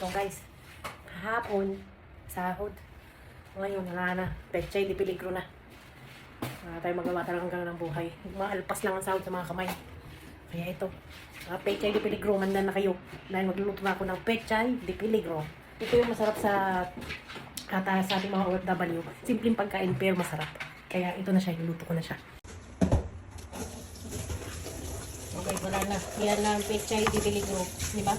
So guys, kahapon, sahod. Ngayon, wala na. Pechay, di peligro na. Wala tayo magawa talagang gano'n ng buhay. Maalpas lang ang sahod sa mga kamay. Kaya ito, pechay di peligro, mandan na kayo. Dahil magluluto na ako ng pechay di peligro. Ito yung masarap sa ating mga OFW. Simpleng pagkain pero masarap. Kaya ito na siya, iluluto ko na siya. Okay, wala na. Yan na ang pechay di peligro. Di ba?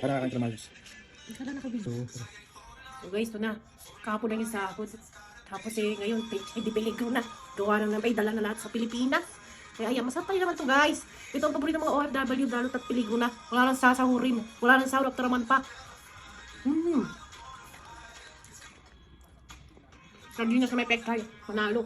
Para kang tramalos. So guys, ito na. Kahapon lang yung sahod. Tapos ngayon, hindi peligro na. Gawa na may dala na lahat sa Pilipinas. Kaya ayan, masarap tayo naman to guys. Ito ang paborito ng mga OFW, dalot at peligro na. Wala nang sasahurin. Wala nang sahod, after naman pa. Sardinas na may pechay. Panalo.